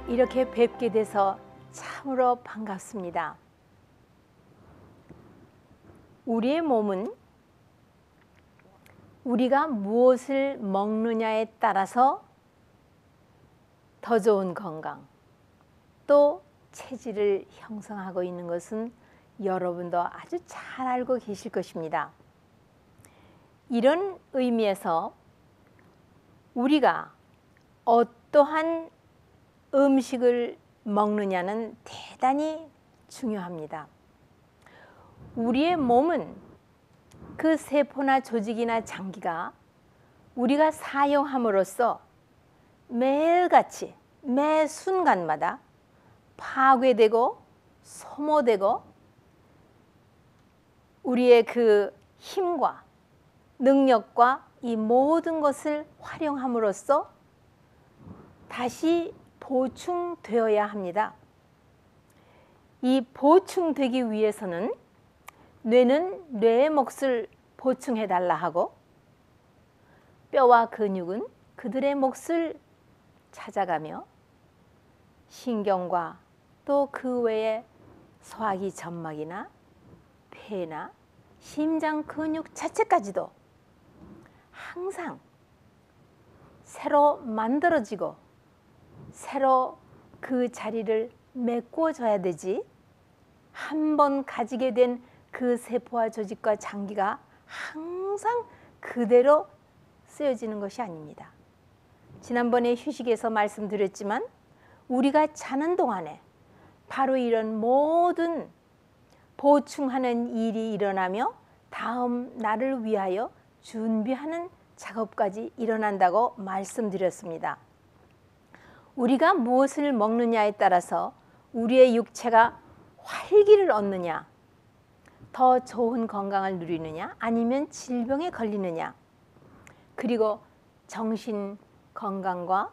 이렇게 뵙게 돼서 참으로 반갑습니다. 우리의 몸은 우리가 무엇을 먹느냐에 따라서 더 좋은 건강, 또 체질을 형성하고 있는 것은 여러분도 아주 잘 알고 계실 것입니다. 이런 의미에서 우리가 어떠한 음식을 먹느냐는 대단히 중요합니다. 우리의 몸은 그 세포나 조직이나 장기가 우리가 사용함으로써 매일같이 매 순간마다 파괴되고 소모되고 우리의 그 힘과 능력과 이 모든 것을 활용함으로써 다시 보충되어야 합니다. 이 보충되기 위해서는 뇌는 뇌의 몫을 보충해 달라 하고 뼈와 근육은 그들의 몫을 찾아가며 신경과 또 그 외에 소화기 점막이나 폐나 심장 근육 자체까지도 항상 새로 만들어지고 새로 그 자리를 메꿔줘야 되지, 한 번 가지게 된 그 세포와 조직과 장기가 항상 그대로 쓰여지는 것이 아닙니다. 지난번에 휴식에서 말씀드렸지만 우리가 자는 동안에 바로 이런 모든 보충하는 일이 일어나며 다음 날을 위하여 준비하는 작업까지 일어난다고 말씀드렸습니다. 우리가 무엇을 먹느냐에 따라서 우리의 육체가 활기를 얻느냐, 더 좋은 건강을 누리느냐, 아니면 질병에 걸리느냐, 그리고 정신 건강과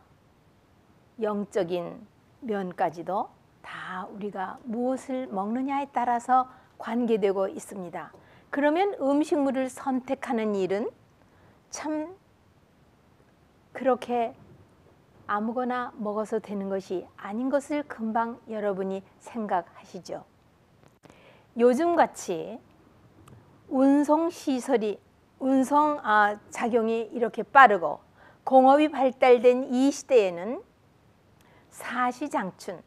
영적인 면까지도 다 우리가 무엇을 먹느냐에 따라서 관계되고 있습니다. 그러면 음식물을 선택하는 일은 참 그렇게 아무거나 먹어서 되는 것이 아닌 것을 금방 여러분이 생각하시죠. 요즘같이 운송 작용이 이렇게 빠르고 공업이 발달된 이 시대에는 사시장춘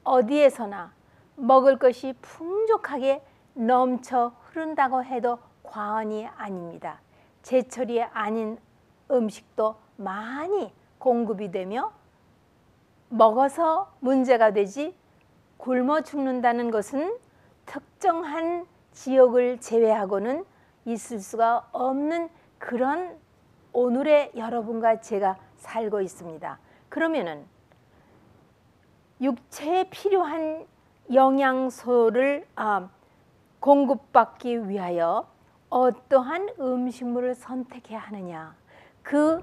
어디에서나 먹을 것이 풍족하게 넘쳐 흐른다고 해도 과언이 아닙니다. 제철이 아닌 음식도 많이 공급이 되며 먹어서 문제가 되지 굶어 죽는다는 것은 특정한 지역을 제외하고는 있을 수가 없는 그런 오늘의 여러분과 제가 살고 있습니다. 그러면은 육체에 필요한 영양소를 공급받기 위하여 어떠한 음식물을 선택해야 하느냐, 그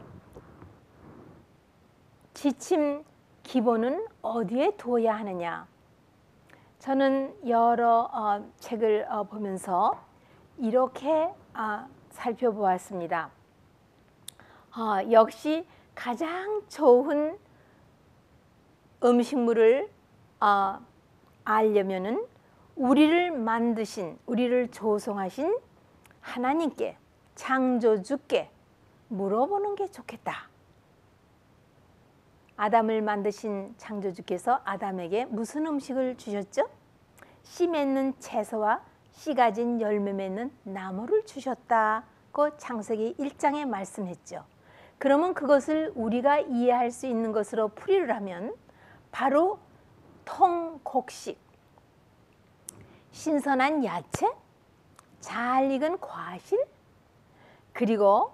지침 기본은 어디에 두어야 하느냐. 저는 여러 책을 보면서 이렇게 살펴보았습니다. 역시 가장 좋은 음식물을 알려면은 우리를 만드신, 우리를 조성하신 하나님께, 창조주께 물어보는 게 좋겠다. 아담을 만드신 창조주께서 아담에게 무슨 음식을 주셨죠? 씨 맺는 채소와 씨 가진 열매 맺는 나무를 주셨다고 창세기 1장에 말씀했죠. 그러면 그것을 우리가 이해할 수 있는 것으로 풀이를 하면 바로 통곡식, 신선한 야채, 잘 익은 과실, 그리고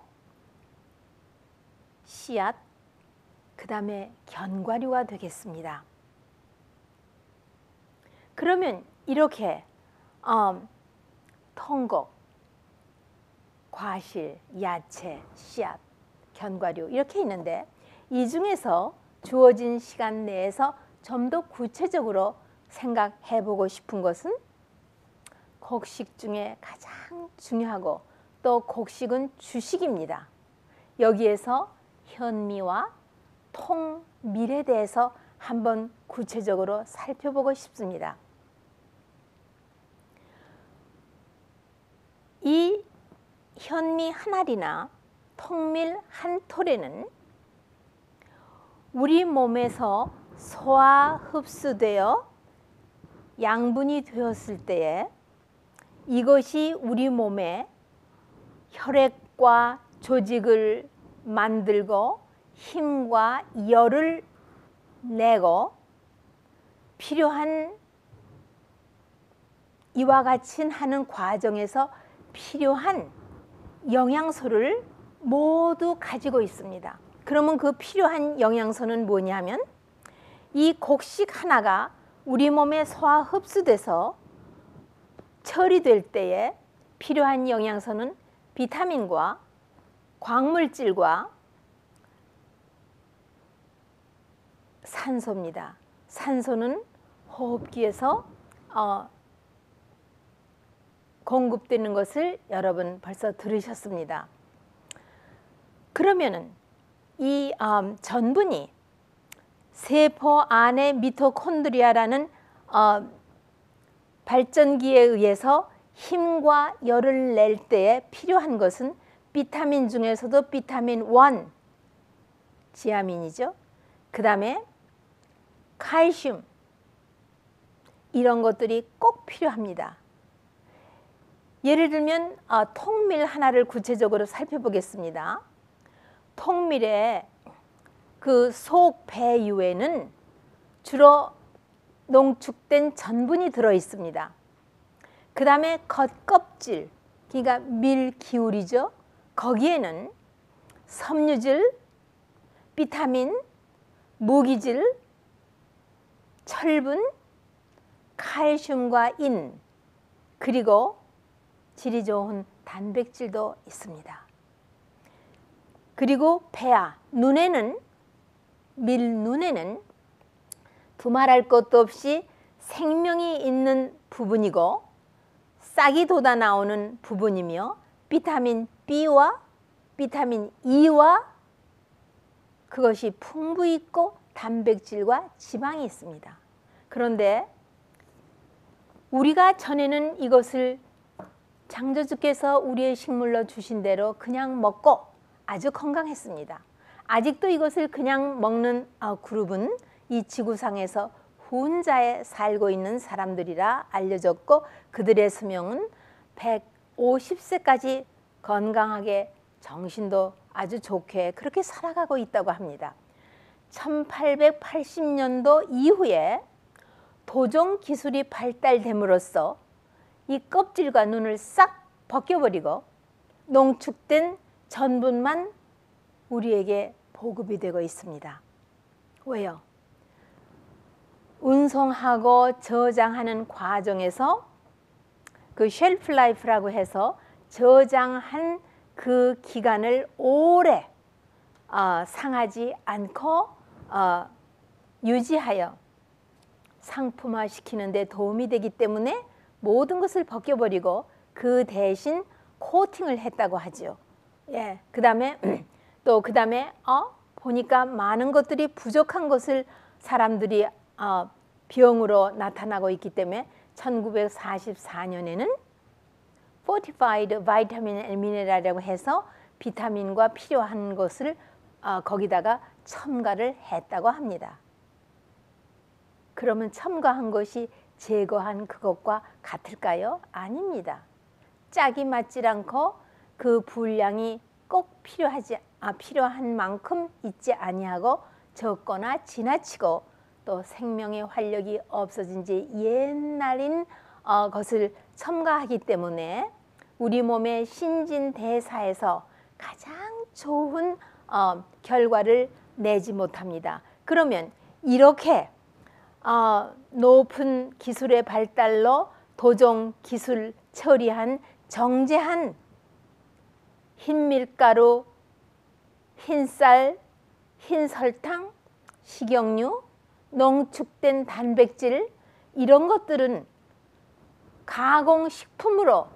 씨앗, 그 다음에 견과류가 되겠습니다. 그러면 이렇게 통곡, 과실, 야채, 씨앗, 견과류 이렇게 있는데 이 중에서 주어진 시간 내에서 좀 더 구체적으로 생각해 보고 싶은 것은 곡식 중에 가장 중요하고 또 곡식은 주식입니다. 여기에서 현미와 통밀에 대해서 한번 구체적으로 살펴보고 싶습니다. 이 현미 한 알이나 통밀 한 톨에는 우리 몸에서 소화 흡수되어 양분이 되었을 때에 이것이 우리 몸에 혈액과 조직을 만들고 힘과 열을 내고 필요한 이와 같이 하는 과정에서 필요한 영양소를 모두 가지고 있습니다. 그러면 그 필요한 영양소는 뭐냐면 이 곡식 하나가 우리 몸에 소화 흡수돼서 처리될 때에 필요한 영양소는 비타민과 광물질과 산소입니다. 산소는 호흡기에서 공급되는 것을 여러분 벌써 들으셨습니다. 그러면은 이 전분이 세포 안의 미토콘드리아라는 발전기에 의해서 힘과 열을 낼 때에 필요한 것은 비타민 중에서도 비타민 1, 지아민이죠. 그 다음에 칼슘, 이런 것들이 꼭 필요합니다. 예를 들면 통밀 하나를 구체적으로 살펴보겠습니다. 통밀의 그 속 배유에는 주로 농축된 전분이 들어 있습니다. 그 다음에 겉껍질, 그러니까 밀기울이죠. 거기에는 섬유질, 비타민, 무기질, 철분, 칼슘과 인, 그리고 질이 좋은 단백질도 있습니다. 그리고 폐와 눈에는, 밀눈에는 두말할 것도 없이 생명이 있는 부분이고 싹이 돋아 나오는 부분이며 비타민 B와 비타민 E와 그것이 풍부히 있고 단백질과 지방이 있습니다. 그런데 우리가 전에는 이것을 창조주께서 우리의 식물로 주신 대로 그냥 먹고 아주 건강했습니다. 아직도 이것을 그냥 먹는 그룹은 이 지구상에서 혼자 살고 있는 사람들이라 알려졌고 그들의 수명은 150세까지 건강하게 정신도 아주 좋게 그렇게 살아가고 있다고 합니다. 1880년도 이후에 도종 기술이 발달됨으로써 이 껍질과 눈을 싹 벗겨버리고 농축된 전분만 우리에게 보급이 되고 있습니다. 왜요? 운송하고 저장하는 과정에서 그 쉘프 라이프라고 해서 저장한 그 기간을 오래 상하지 않고 유지하여 상품화 시키는 데 도움이 되기 때문에 모든 것을 벗겨버리고 그 대신 코팅을 했다고 하죠. 예, 그 다음에 보니까 많은 것들이 부족한 것을 사람들이 병으로 나타나고 있기 때문에 1944년에는 Fortified Vitamin and Mineral이라고 해서 비타민과 필요한 것을 거기다가 첨가를 했다고 합니다. 그러면 첨가한 것이 제거한 그것과 같을까요? 아닙니다. 짝이 맞지 않고 그 분량이 꼭 필요한 만큼 있지 아니하고 적거나 지나치고 또 생명의 활력이 없어진 지 옛날인 것을 첨가하기 때문에 우리 몸의 신진대사에서 가장 좋은 결과를 내지 못합니다. 그러면 이렇게 높은 기술의 발달로 도종 기술 처리한 정제한 흰밀가루, 흰쌀, 흰설탕, 식용유, 농축된 단백질 이런 것들은 가공식품으로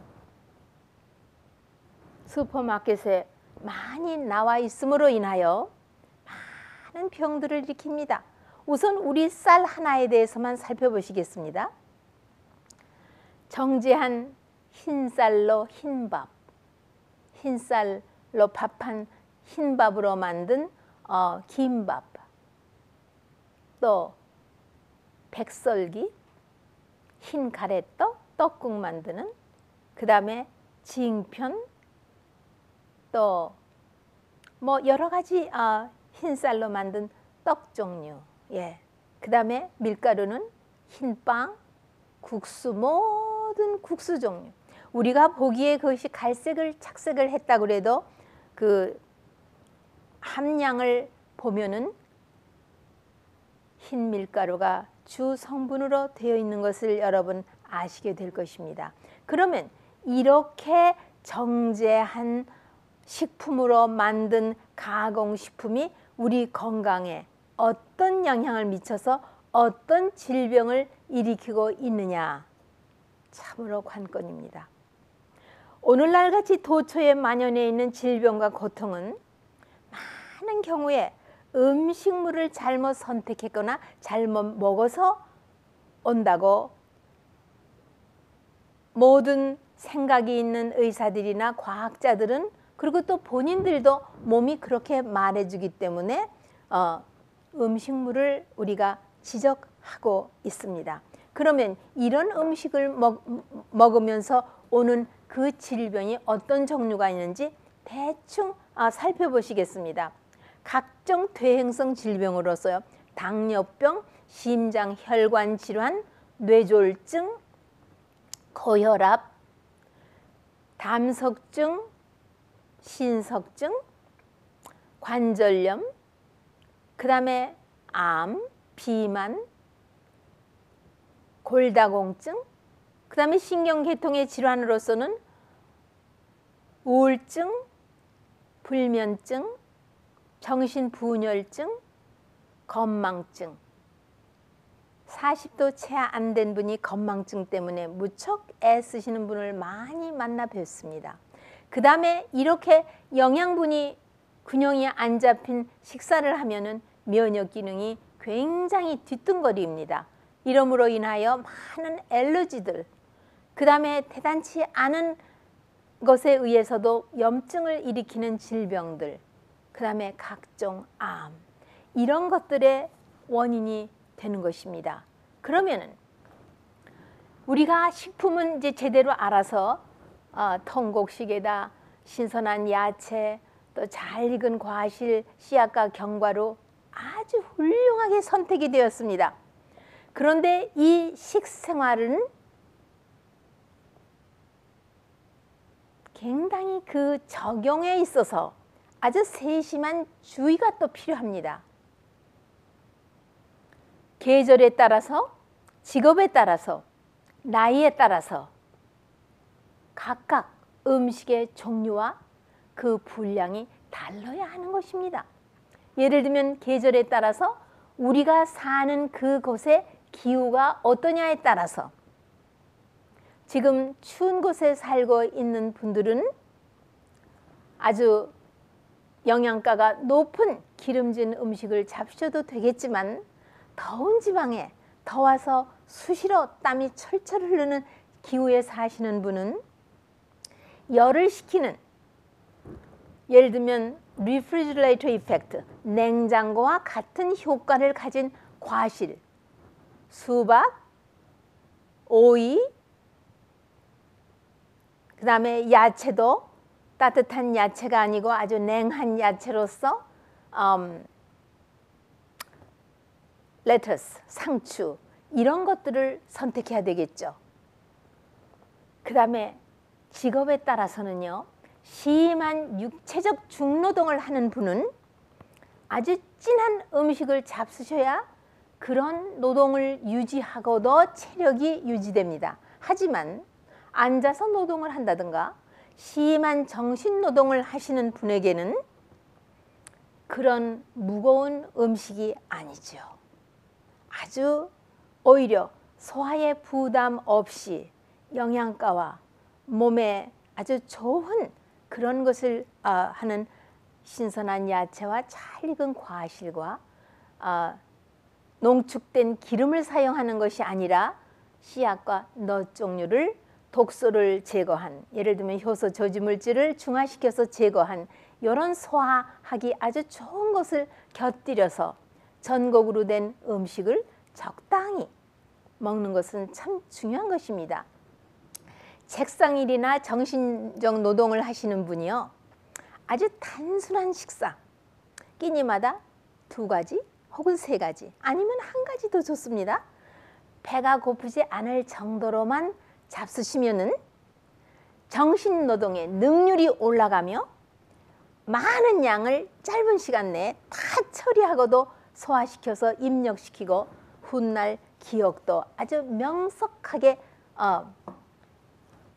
슈퍼마켓에 많이 나와 있음으로 인하여 많은 병들을 일으킵니다. 우선 우리 쌀 하나에 대해서만 살펴보시겠습니다. 정제한 흰쌀로 흰밥, 흰쌀로 밥한 흰밥으로 만든 김밥, 또 백설기, 흰 가래떡, 떡국 만드는, 그 다음에 징편, 또 뭐 여러 가지 흰쌀로 만든 떡 종류, 예, 그 다음에 밀가루는 흰빵, 국수, 모든 국수 종류. 우리가 보기에 그것이 갈색을 착색을 했다고 해도 그 함량을 보면은 흰 밀가루가 주 성분으로 되어 있는 것을 여러분 아시게 될 것입니다. 그러면 이렇게 정제한 식품으로 만든 가공식품이 우리 건강에 어떤 영향을 미쳐서 어떤 질병을 일으키고 있느냐, 참으로 관건입니다. 오늘날 같이 도처에 만연해 있는 질병과 고통은 많은 경우에 음식물을 잘못 선택했거나 잘못 먹어서 온다고 모든 생각이 있는 의사들이나 과학자들은, 그리고 또 본인들도 몸이 그렇게 말해주기 때문에 음식물을 우리가 지적하고 있습니다. 그러면 이런 음식을 먹으면서 오는 그 질병이 어떤 종류가 있는지 대충 살펴보시겠습니다. 각종 퇴행성 질병으로서요, 당뇨병, 심장혈관 질환, 뇌졸중, 고혈압, 담석증, 신석증, 관절염, 그 다음에 암, 비만, 골다공증, 그 다음에 신경계통의 질환으로서는 우울증, 불면증, 정신분열증, 건망증. 40도 채 안 된 분이 건망증 때문에 무척 애쓰시는 분을 많이 만나 뵀습니다. 그 다음에 이렇게 영양분이 균형이 안 잡힌 식사를 하면은 면역 기능이 굉장히 뒤뚱거립니다. 이러므로 인하여 많은 알러지들, 그 다음에 대단치 않은 것에 의해서도 염증을 일으키는 질병들, 그 다음에 각종 암, 이런 것들의 원인이 되는 것입니다. 그러면은 우리가 식품은 이제 제대로 알아서 통곡식에다 신선한 야채, 또 잘 익은 과실, 씨앗과 견과류 아주 훌륭하게 선택이 되었습니다. 그런데 이 식생활은 굉장히 그 적용에 있어서 아주 세심한 주의가 또 필요합니다. 계절에 따라서, 직업에 따라서, 나이에 따라서 각각 음식의 종류와 그 분량이 달라야 하는 것입니다. 예를 들면 계절에 따라서 우리가 사는 그곳의 기후가 어떠냐에 따라서, 지금 추운 곳에 살고 있는 분들은 아주 영양가가 높은 기름진 음식을 잡수셔도 되겠지만, 더운 지방에 더워서 수시로 땀이 철철 흐르는 기후에 사시는 분은 열을 식히는, 예를 들면 리프리지레이터 이펙트, 냉장고와 같은 효과를 가진 과실, 수박, 오이, 그 다음에 야채도 따뜻한 야채가 아니고 아주 냉한 야채로서 레터스, 상추, 이런 것들을 선택해야 되겠죠. 그 다음에 직업에 따라서는요, 심한 육체적 중노동을 하는 분은 아주 진한 음식을 잡수셔야 그런 노동을 유지하고도 체력이 유지됩니다. 하지만 앉아서 노동을 한다든가 심한 정신노동을 하시는 분에게는 그런 무거운 음식이 아니죠. 아주 오히려 소화에 부담 없이 영양가와 몸에 아주 좋은 그런 것을 하는 신선한 야채와 잘 익은 과실과 농축된 기름을 사용하는 것이 아니라 씨앗과 넛 종류를 독소를 제거한, 예를 들면 효소 저주물질을 중화시켜서 제거한 이런 소화하기 아주 좋은 것을 곁들여서 전곡으로 된 음식을 적당히 먹는 것은 참 중요한 것입니다. 책상일이나 정신적 노동을 하시는 분이요, 아주 단순한 식사, 끼니마다 2가지 혹은 3가지 아니면 1가지도 좋습니다. 배가 고프지 않을 정도로만 잡수시면은 정신노동의 능률이 올라가며 많은 양을 짧은 시간 내에 다 처리하고도 소화시켜서 입력시키고 훗날 기억도 아주 명석하게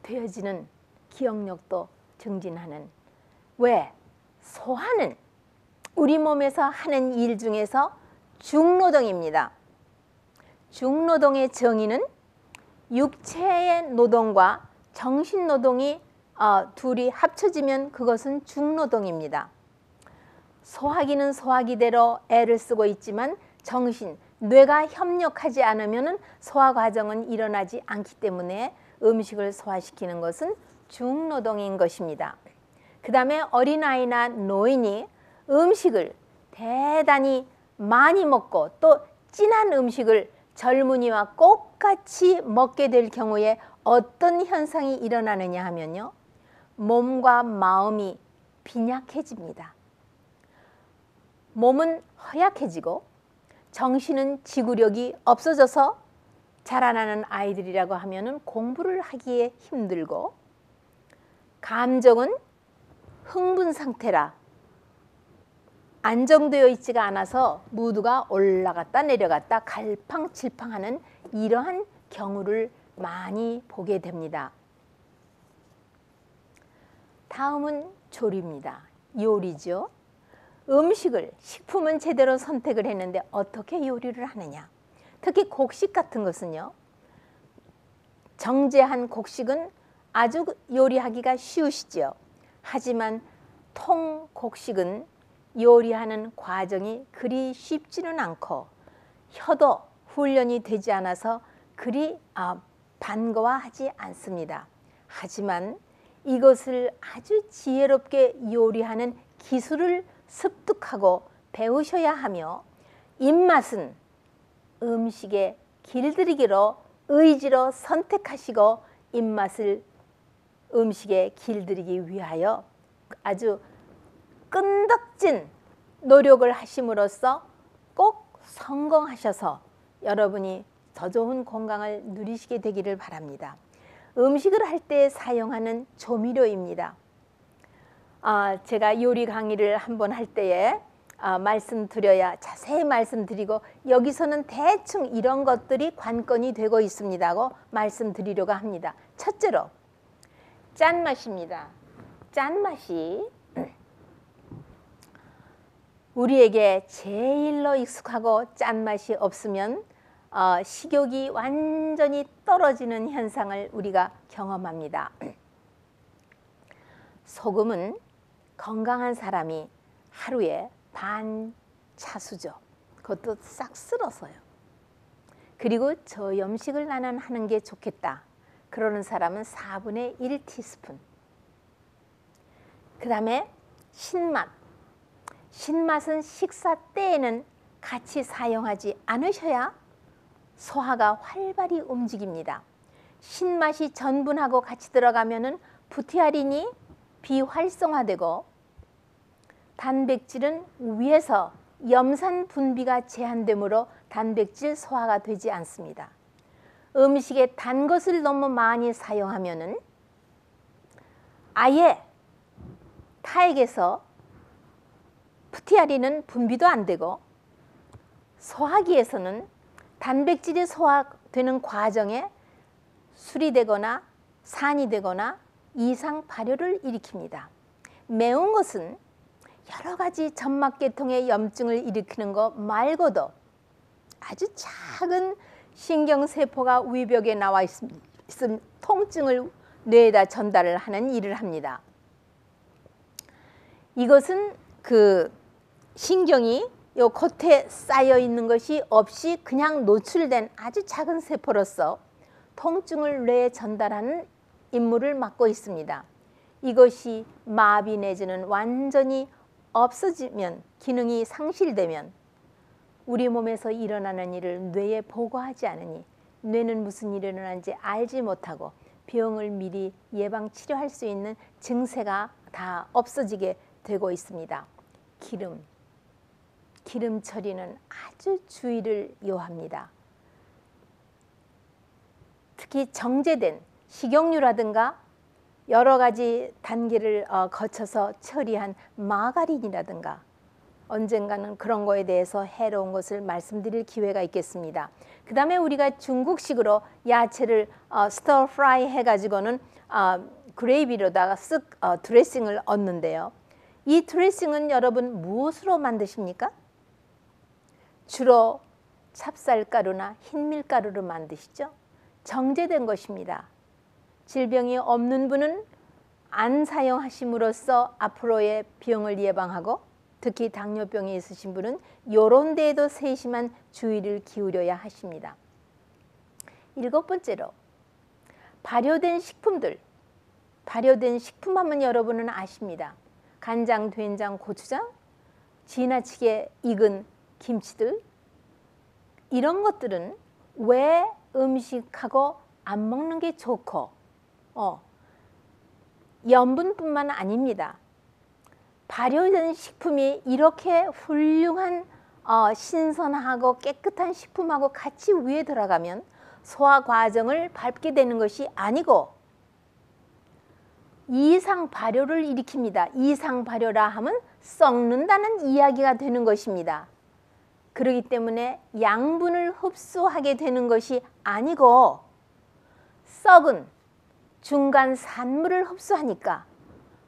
되어지는, 기억력도 증진하는. 왜? 소화는 우리 몸에서 하는 일 중에서 중노동입니다. 중노동의 정의는 육체의 노동과 정신노동이 둘이 합쳐지면 그것은 중노동입니다. 소화기는 소화기대로 애를 쓰고 있지만 정신, 뇌가 협력하지 않으면 소화 과정은 일어나지 않기 때문에 음식을 소화시키는 것은 중노동인 것입니다. 그 다음에 어린아이나 노인이 음식을 대단히 많이 먹고 또 진한 음식을 젊은이와 똑같이 먹게 될 경우에 어떤 현상이 일어나느냐 하면요, 몸과 마음이 빈약해집니다. 몸은 허약해지고 정신은 지구력이 없어져서 자라나는 아이들이라고 하면은 공부를 하기에 힘들고, 감정은 흥분 상태라 안정되어 있지가 않아서 무드가 올라갔다 내려갔다 갈팡질팡하는 이러한 경우를 많이 보게 됩니다. 다음은 조리입니다. 요리죠. 음식을, 식품은 제대로 선택을 했는데 어떻게 요리를 하느냐. 특히 곡식 같은 것은요, 정제한 곡식은 아주 요리하기가 쉬우시죠. 하지만 통곡식은 요리하는 과정이 그리 쉽지는 않고 혀도 훈련이 되지 않아서 그리 반가워하지 않습니다. 하지만 이것을 아주 지혜롭게 요리하는 기술을 습득하고 배우셔야 하며, 입맛은 음식에 길들이기로 의지로 선택하시고 입맛을 음식에 길들이기 위하여 아주 끈덕진 노력을 하심으로써 꼭 성공하셔서 여러분이 더 좋은 건강을 누리시게 되기를 바랍니다. 음식을 할 때 사용하는 조미료입니다. 제가 요리 강의를 한번 할 때에 말씀드려야 자세히 말씀드리고, 여기서는 대충 이런 것들이 관건이 되고 있습니다고 말씀드리려고 합니다. 첫째로 짠맛입니다. 짠맛이 우리에게 제일로 익숙하고 짠맛이 없으면 식욕이 완전히 떨어지는 현상을 우리가 경험합니다. 소금은 건강한 사람이 하루에 반 차수죠. 그것도 싹 쓸어서요. 그리고 저염식을 나는 하는 게 좋겠다. 그러는 사람은 4분의 1 티스푼. 그 다음에 신맛. 신맛은 식사 때에는 같이 사용하지 않으셔야 소화가 활발히 움직입니다. 신맛이 전분하고 같이 들어가면은 부티아린이 비활성화되고 단백질은 위에서 염산 분비가 제한되므로 단백질 소화가 되지 않습니다. 음식에 단 것을 너무 많이 사용하면은 아예 타액에서 부티아린은 분비도 안 되고 소화기에서는 단백질이 소화되는 과정에 술이 되거나 산이 되거나 이상 발효를 일으킵니다. 매운 것은 여러 가지 점막계통의 염증을 일으키는 것 말고도 아주 작은 신경세포가 위벽에 나와 있음 통증을 뇌에다 전달을 하는 일을 합니다. 이것은 그 신경이 요 겉에 쌓여 있는 것이 없이 그냥 노출된 아주 작은 세포로서 통증을 뇌에 전달하는 임무를 맡고 있습니다. 이것이 마비 내지는 완전히 없어지면, 기능이 상실되면 우리 몸에서 일어나는 일을 뇌에 보고하지 않으니 뇌는 무슨 일이 일어나는지 알지 못하고 병을 미리 예방 치료할 수 있는 증세가 다 없어지게 되고 있습니다. 기름 처리는 아주 주의를 요합니다. 특히 정제된 식용유라든가 여러 가지 단계를 거쳐서 처리한 마가린이라든가 언젠가는 그런 거에 대해서 해로운 것을 말씀드릴 기회가 있겠습니다. 그 다음에 우리가 중국식으로 야채를 스터 프라이 해가지고는 그레이비로다가 쓱 드레싱을 얻는데요. 이 드레싱은 여러분 무엇으로 만드십니까? 주로 찹쌀가루나 흰밀가루로 만드시죠. 정제된 것입니다. 질병이 없는 분은 안 사용하심으로써 앞으로의 병을 예방하고 특히 당뇨병이 있으신 분은 이런 데에도 세심한 주의를 기울여야 하십니다. 7번째로 발효된 식품들. 발효된 식품 하면 여러분은 아십니다. 간장, 된장, 고추장, 지나치게 익은 김치들, 이런 것들은 왜 음식하고 안 먹는 게 좋고 염분뿐만 아닙니다. 발효된 식품이 이렇게 훌륭한 신선하고 깨끗한 식품하고 같이 위에 들어가면 소화 과정을 밟게 되는 것이 아니고 이상 발효를 일으킵니다. 이상 발효라 하면 썩는다는 이야기가 되는 것입니다. 그렇기 때문에 양분을 흡수하게 되는 것이 아니고 썩은 중간 산물을 흡수하니까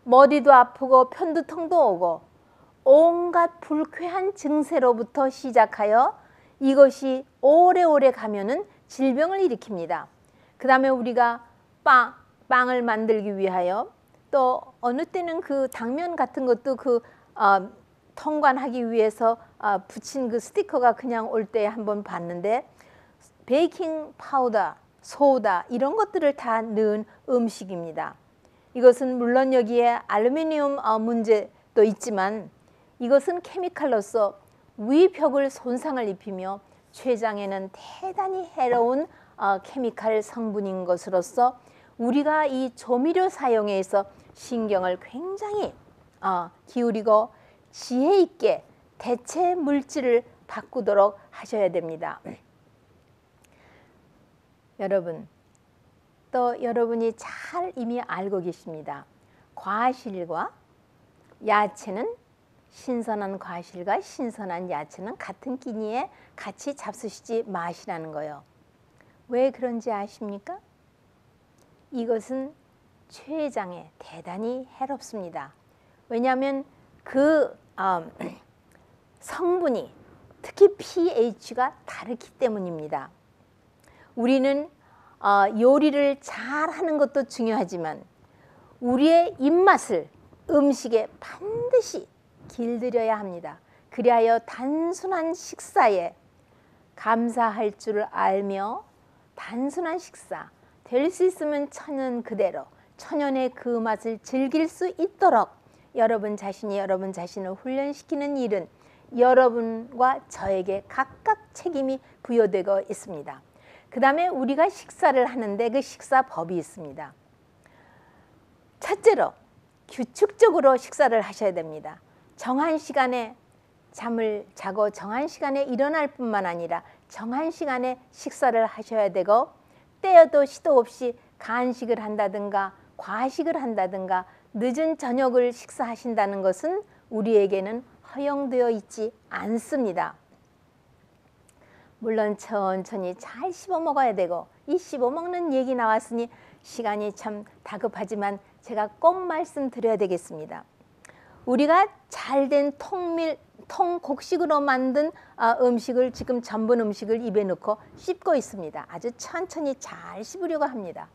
머리도 아프고 편두통도 오고 온갖 불쾌한 증세로부터 시작하여 이것이 오래오래 가면은 질병을 일으킵니다. 그 다음에 우리가 빵을 만들기 위하여 또 어느 때는 그 당면 같은 것도 통관하기 위해서 붙인 그 스티커가 그냥 올 때 한번 봤는데 베이킹 파우더, 소다 이런 것들을 다 넣은 음식입니다. 이것은 물론 여기에 알루미늄 문제도 있지만 이것은 케미칼로서 위벽을 손상을 입히며 췌장에는 대단히 해로운 케미칼 성분인 것으로서 우리가 이 조미료 사용에서 신경을 굉장히 기울이고 지혜 있게 대체 물질을 바꾸도록 하셔야 됩니다. 여러분, 또 여러분이 잘 이미 알고 계십니다. 과실과 야채는 신선한 과실과 신선한 야채는 같은 끼니에 같이 잡수시지 마시라는 거예요. 왜 그런지 아십니까? 이것은 췌장에 대단히 해롭습니다. 왜냐하면 그 성분이 특히 pH가 다르기 때문입니다. 우리는 요리를 잘하는 것도 중요하지만 우리의 입맛을 음식에 반드시 길들여야 합니다. 그리하여 단순한 식사에 감사할 줄 알며 단순한 식사, 될 수 있으면 천연 그대로 천연의 그 맛을 즐길 수 있도록 여러분 자신이 여러분 자신을 훈련시키는 일은 여러분과 저에게 각각 책임이 부여되고 있습니다. 그 다음에 우리가 식사를 하는데 그 식사법이 있습니다. 첫째로 규칙적으로 식사를 하셔야 됩니다. 정한 시간에 잠을 자고 정한 시간에 일어날 뿐만 아니라 정한 시간에 식사를 하셔야 되고 때에도 시도 없이 간식을 한다든가 과식을 한다든가 늦은 저녁을 식사하신다는 것은 우리에게는 허용되어 있지 않습니다. 물론 천천히 잘 씹어 먹어야 되고 이 씹어 먹는 얘기 나왔으니 시간이 참 다급하지만 제가 꼭 말씀드려야 되겠습니다. 우리가 잘된 통곡식으로 만든 음식을 지금 전분 음식을 입에 넣고 씹고 있습니다. 아주 천천히 잘 씹으려고 합니다.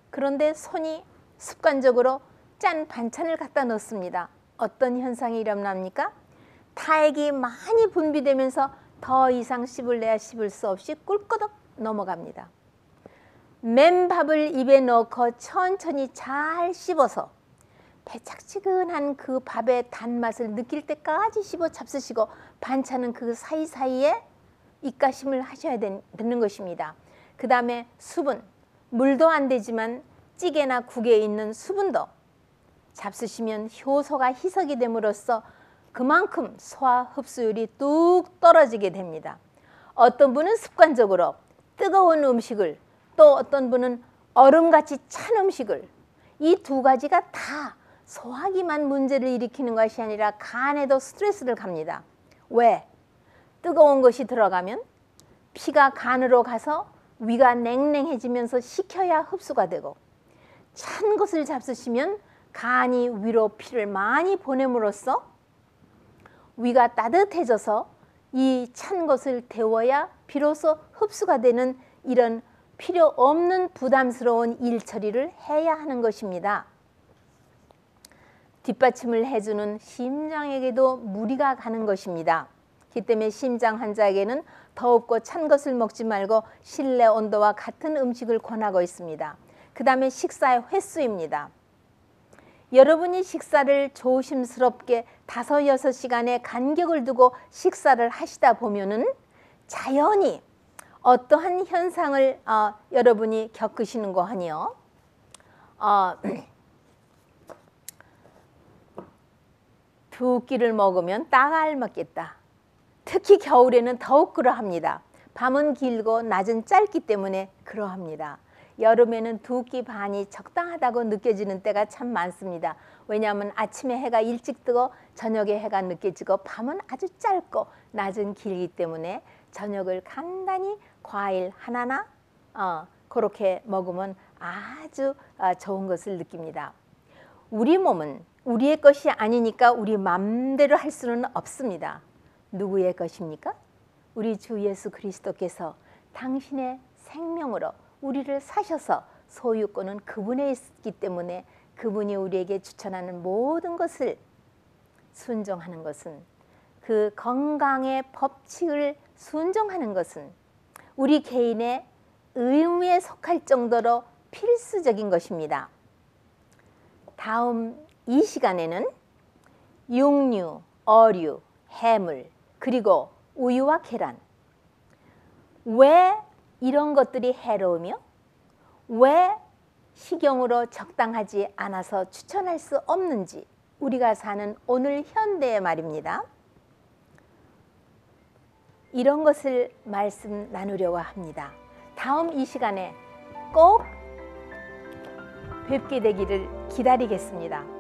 그런데 손이 습관적으로 짠 반찬을 갖다 넣습니다. 어떤 현상이 일어납니까? 타액이 많이 분비되면서 더 이상 씹을래야 씹을 수 없이 꿀꺼덕 넘어갑니다. 맨밥을 입에 넣고 천천히 잘 씹어서 배착지근한 그 밥의 단맛을 느낄 때까지 씹어 잡수시고 반찬은 그 사이사이에 입가심을 하셔야 되는 것입니다. 그 다음에 수분, 물도 안 되지만 찌개나 국에 있는 수분도 잡수시면 효소가 희석이 됨으로써 그만큼 소화 흡수율이 뚝 떨어지게 됩니다. 어떤 분은 습관적으로 뜨거운 음식을, 또 어떤 분은 얼음같이 찬 음식을, 이 두 가지가 다 소화기만 문제를 일으키는 것이 아니라 간에도 스트레스를 갑니다. 왜? 뜨거운 것이 들어가면 피가 간으로 가서 위가 냉랭해지면서 식혀야 흡수가 되고, 찬 것을 잡수시면 간이 위로 피를 많이 보냄으로써 위가 따뜻해져서 이 찬 것을 데워야 비로소 흡수가 되는 이런 필요 없는 부담스러운 일 처리를 해야 하는 것입니다. 뒷받침을 해주는 심장에게도 무리가 가는 것입니다. 그 때문에 심장 환자에게는 더웁고 찬 것을 먹지 말고 실내 온도와 같은 음식을 권하고 있습니다. 그 다음에 식사의 횟수입니다. 여러분이 식사를 조심스럽게 5-6시간의 간격을 두고 식사를 하시다 보면은 자연히 어떠한 현상을 여러분이 겪으시는 거 하니요. 두 끼를 먹으면 딱 알맞겠다. 특히 겨울에는 더욱 그러합니다. 밤은 길고 낮은 짧기 때문에 그러합니다. 여름에는 2끼 반이 적당하다고 느껴지는 때가 참 많습니다. 왜냐하면 아침에 해가 일찍 뜨고 저녁에 해가 늦게 지고 밤은 아주 짧고 낮은 길기 때문에 저녁을 간단히 과일 하나나 그렇게 먹으면 아주 좋은 것을 느낍니다. 우리 몸은 우리의 것이 아니니까 우리 맘대로 할 수는 없습니다. 누구의 것입니까? 우리 주 예수 그리스도께서 당신의 생명으로 우리를 사셔서 소유권은 그분에 있기 때문에 그분이 우리에게 추천하는 모든 것을 순종하는 것은, 그 건강의 법칙을 순종하는 것은 우리 개인의 의무에 속할 정도로 필수적인 것입니다. 다음 이 시간에는 육류, 어류, 해물, 그리고 우유와 계란, 왜 이런 것들이 해로우며 왜 식용으로 적당하지 않아서 추천할 수 없는지, 우리가 사는 오늘 현대의 말입니다. 이런 것을 말씀 나누려고 합니다. 다음 이 시간에 꼭 뵙게 되기를 기다리겠습니다.